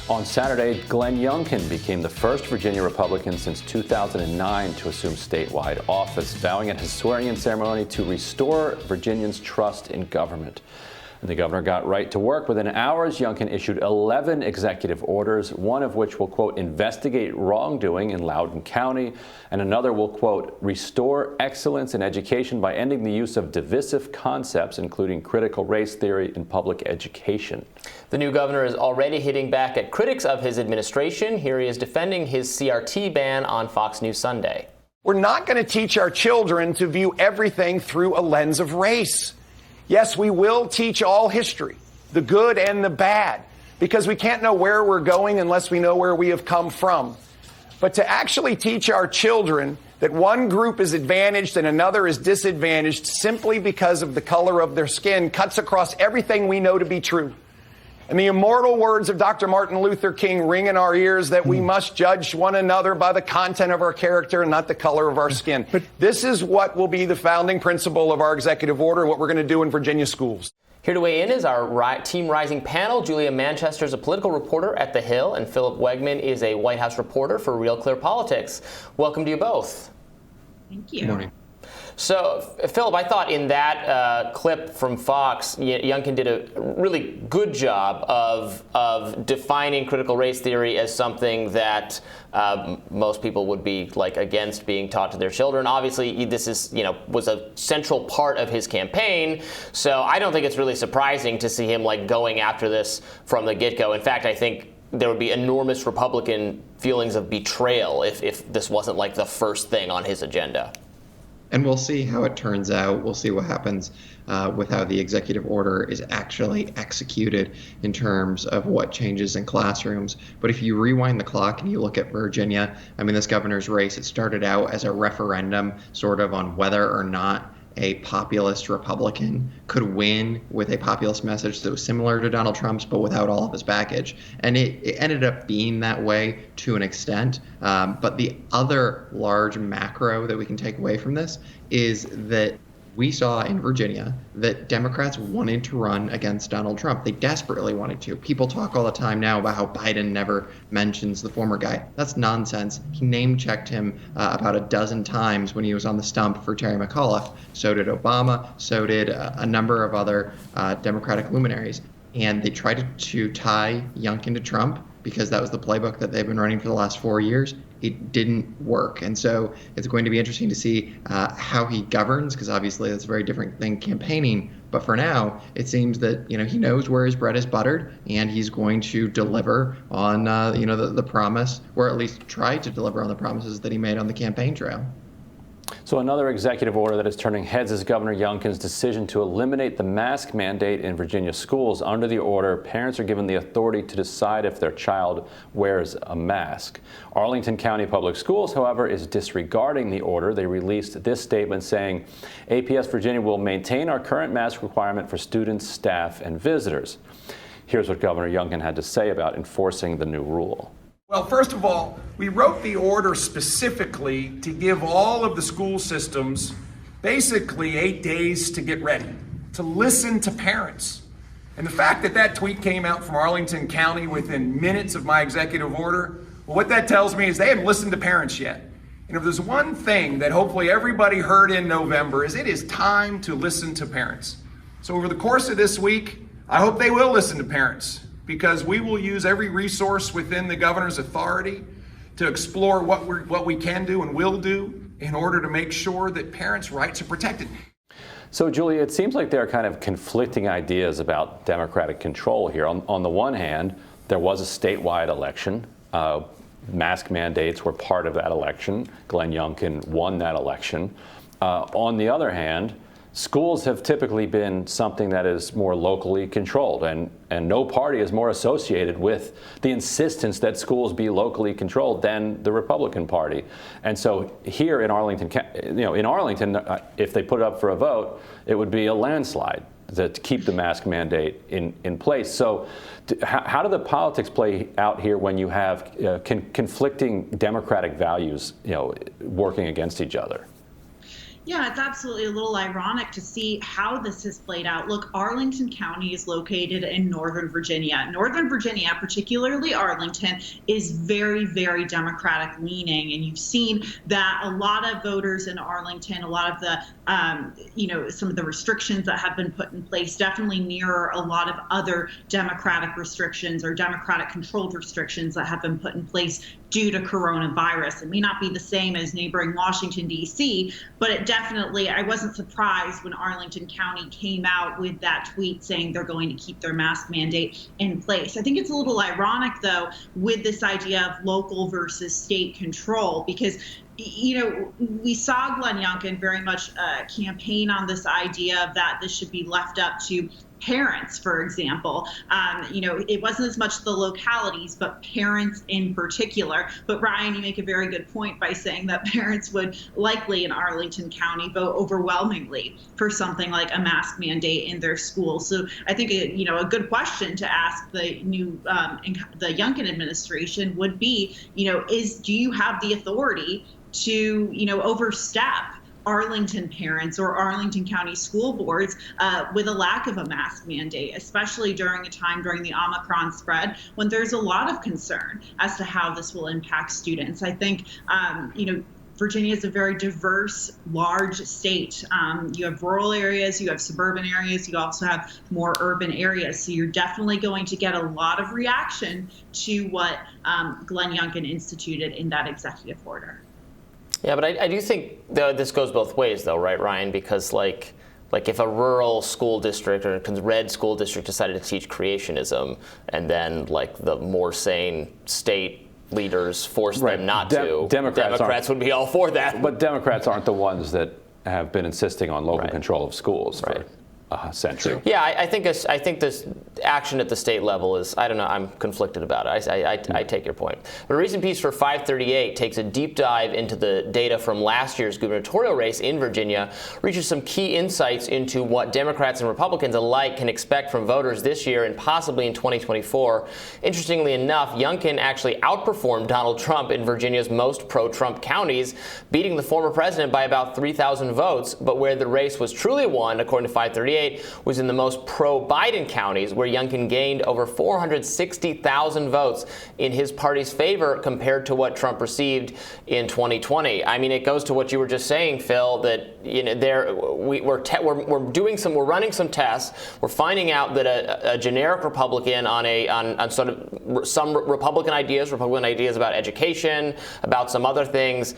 On Saturday, Glenn Youngkin became the first Virginia Republican since 2009 to assume statewide office, vowing at his swearing-in ceremony to restore Virginians' trust in government. And the governor got right to work. Within hours, Youngkin issued 11 executive orders, one of which will, quote, investigate wrongdoing in Loudoun County, and another will, quote, restore excellence in education by ending the use of divisive concepts, including critical race theory in public education. The new governor is already hitting back at critics of his administration. Here he is defending his CRT ban on Fox News Sunday. We're not going to teach our children to view everything through a lens of race. Yes, we will teach all history, the good and the bad, because we can't know where we're going unless we know where we have come from. But to actually teach our children that one group is advantaged and another is disadvantaged simply because of the color of their skin cuts across everything we know to be true. And the immortal words of Dr. Martin Luther King ring in our ears that we must judge one another by the content of our character and not the color of our skin. But this is what will be the founding principle of our executive order and what we're going to do in Virginia schools. Here to weigh in is our Team Rising panel. Julia Manchester is a political reporter at The Hill, and Philip Wegman is a White House reporter for Real Clear Politics. Welcome to you both. Thank you. Good morning. So, Philip, I thought in that clip from Fox, Youngkin did a really good job of defining critical race theory as something that most people would be against being taught to their children. Obviously, this is was a central part of his campaign. So I don't think it's really surprising to see him going after this from the get-go. In fact, I think there would be enormous Republican feelings of betrayal if this wasn't the first thing on his agenda. And we'll see how it turns out. We'll see what happens with how the executive order is actually executed in terms of what changes in classrooms. But if you rewind the clock and you look at Virginia, this governor's race, it started out as a referendum sort of on whether or not a populist Republican could win with a populist message that was similar to Donald Trump's, but without all of his baggage. And it ended up being that way to an extent. But the other large macro that we can take away from this is that we saw in Virginia that Democrats wanted to run against Donald Trump. They desperately wanted to. People talk all the time now about how Biden never mentions the former guy. That's nonsense. He name-checked him about a dozen times when he was on the stump for Terry McAuliffe. So did Obama. So did a number of other Democratic luminaries. And they tried to tie Youngkin to Trump because that was the playbook that they've been running for the last 4 years. It didn't work. And so it's going to be interesting to see how he governs, because obviously that's a very different thing campaigning. But for now, it seems that he knows where his bread is buttered, and he's going to deliver on the promise, or at least try to deliver on the promises that he made on the campaign trail. So another executive order that is turning heads is Governor Youngkin's decision to eliminate the mask mandate in Virginia schools. Under the order, parents are given the authority to decide if their child wears a mask. Arlington County Public Schools, however, is disregarding the order. They released this statement saying, APS Virginia will maintain our current mask requirement for students, staff, and visitors. Here's what Governor Youngkin had to say about enforcing the new rule. Well, first of all, we wrote the order specifically to give all of the school systems basically 8 days to get ready, to listen to parents. And the fact that that tweet came out from Arlington County within minutes of my executive order, well, what that tells me is they haven't listened to parents yet. And if there's one thing that hopefully everybody heard in November is it is time to listen to parents. So over the course of this week, I hope they will listen to parents, because we will use every resource within the governor's authority to explore what we can do and will do in order to make sure that parents' rights are protected. So, Julia, it seems like there are kind of conflicting ideas about Democratic control here. On the one hand, there was a statewide election. Mask mandates were part of that election. Glenn Youngkin won that election. On the other hand, schools have typically been something that is more locally controlled, and no party is more associated with the insistence that schools be locally controlled than the Republican Party. And so here in Arlington, if they put it up for a vote, it would be a landslide to keep the mask mandate in place. So how do the politics play out here when you have conflicting democratic values, working against each other? Yeah, it's absolutely a little ironic to see how this has played out. Look, Arlington County is located in Northern Virginia. Northern Virginia, particularly Arlington, is very, very Democratic leaning. And you've seen that a lot of voters in Arlington, a lot of the, some of the restrictions that have been put in place definitely mirror a lot of other Democratic restrictions or Democratic controlled restrictions that have been put in place due to coronavirus. It may not be the same as neighboring Washington, D.C., but it definitely, I wasn't surprised when Arlington County came out with that tweet saying they're going to keep their mask mandate in place. I think it's a little ironic, though, with this idea of local versus state control, because we saw Glenn Youngkin very much campaign on this idea that this should be left up to parents, for example. It wasn't as much the localities, but parents in particular. But Ryan, you make a very good point by saying that parents would likely in Arlington County vote overwhelmingly for something like a mask mandate in their school. So I think a good question to ask the Youngkin administration would be, do you have the authority to overstep Arlington parents or Arlington County school boards with a lack of a mask mandate, especially during a time during the Omicron spread when there's a lot of concern as to how this will impact students. I think, Virginia is a very diverse, large state. You have rural areas, you have suburban areas, you also have more urban areas. So you're definitely going to get a lot of reaction to what Glenn Youngkin instituted in that executive order. Yeah, but I do think this goes both ways, though, right, Ryan? Because like if a rural school district or a red school district decided to teach creationism, and then like the more sane state leaders forced them not to, Democrats would be all for that. But Democrats aren't the ones that have been insisting on local control of schools for a century. Yeah, I think this action at the state level is, I don't know, I'm conflicted about it. I take your point. But a recent piece for 538 takes a deep dive into the data from last year's gubernatorial race in Virginia, reaches some key insights into what Democrats and Republicans alike can expect from voters this year and possibly in 2024. Interestingly enough, Youngkin actually outperformed Donald Trump in Virginia's most pro-Trump counties, beating the former president by about 3,000 votes. But where the race was truly won, according to 538, was in the most pro-Biden counties, where Youngkin gained over 460,000 votes in his party's favor compared to what Trump received in 2020. I mean, it goes to what you were just saying, Phil, that we're running some tests. We're finding out that a generic Republican on sort of some Republican ideas about education, about some other things,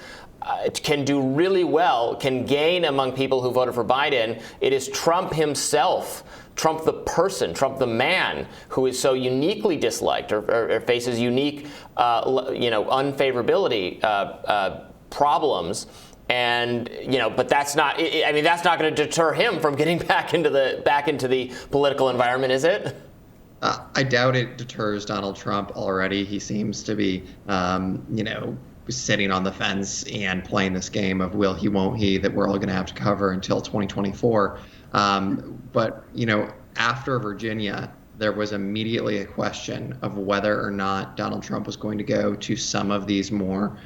can do really well, can gain among people who voted for Biden. It is Trump himself, Trump the person, Trump the man, who is so uniquely disliked or faces unique, unfavorability problems. And but that's not. I mean, that's not going to deter him from getting back into the political environment, is it? I doubt it deters Donald Trump already. He seems to be, sitting on the fence and playing this game of will he, won't he, that we're all going to have to cover until 2024. But, after Virginia, there was immediately a question of whether or not Donald Trump was going to go to some of these more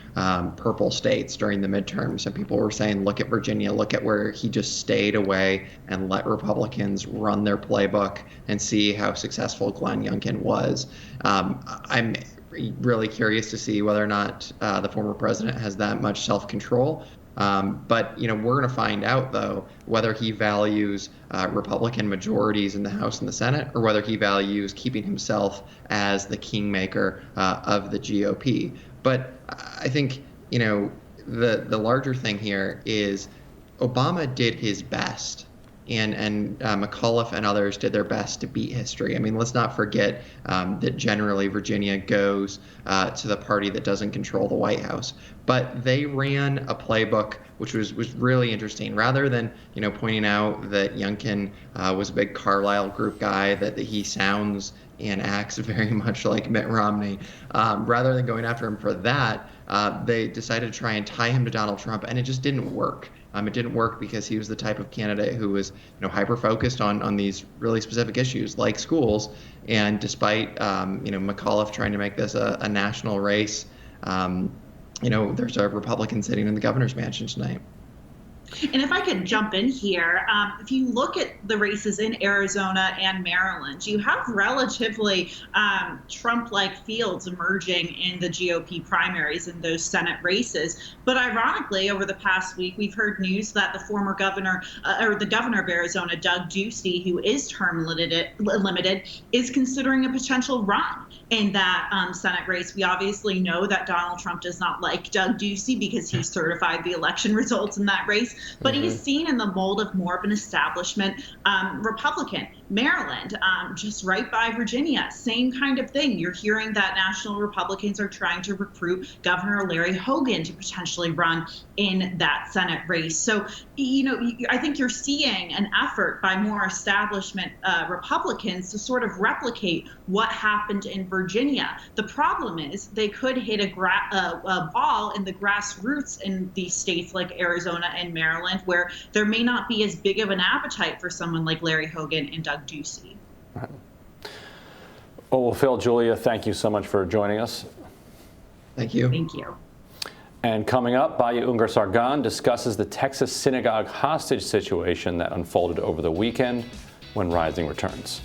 purple states during the midterms. And people were saying, look at Virginia, look at where he just stayed away and let Republicans run their playbook and see how successful Glenn Youngkin was. I'm really curious to see whether or not the former president has that much self-control. But we're going to find out, though, whether he values Republican majorities in the House and the Senate, or whether he values keeping himself as the kingmaker of the GOP. But I think, the larger thing here is Obama did his best. And McAuliffe and others did their best to beat history. I mean, let's not forget that generally Virginia goes to the party that doesn't control the White House. But they ran a playbook which was really interesting. Rather than pointing out that Youngkin was a big Carlisle group guy, that he sounds and acts very much like Mitt Romney, rather than going after him for that, they decided to try and tie him to Donald Trump, and it just didn't work. It didn't work because he was the type of candidate who was, hyper-focused on these really specific issues like schools. And despite, McAuliffe trying to make this a national race, there's a Republican sitting in the governor's mansion tonight. And if I could jump in here, if you look at the races in Arizona and Maryland, you have relatively Trump-like fields emerging in the GOP primaries in those Senate races. But ironically, over the past week, we've heard news that the former governor, or the governor of Arizona, Doug Ducey, who is term limited, is considering a potential run in that Senate race. We obviously know that Donald Trump does not like Doug Ducey because he certified the election results in that race. But he's seen in the mold of more of an establishment Republican. Maryland, just right by Virginia, same kind of thing. You're hearing that national Republicans are trying to recruit Governor Larry Hogan to potentially run in that Senate race. So, I think you're seeing an effort by more establishment Republicans to sort of replicate what happened in Virginia. The problem is they could hit a ball in the grassroots in these states like Arizona and Maryland, where there may not be as big of an appetite for someone like Larry Hogan and Doug Ducey. Right. Oh, well, Phil, Julia, thank you so much for joining us. Thank you. Thank you. And coming up, Baya Ungar Sargon discusses the Texas synagogue hostage situation that unfolded over the weekend when Rising returns.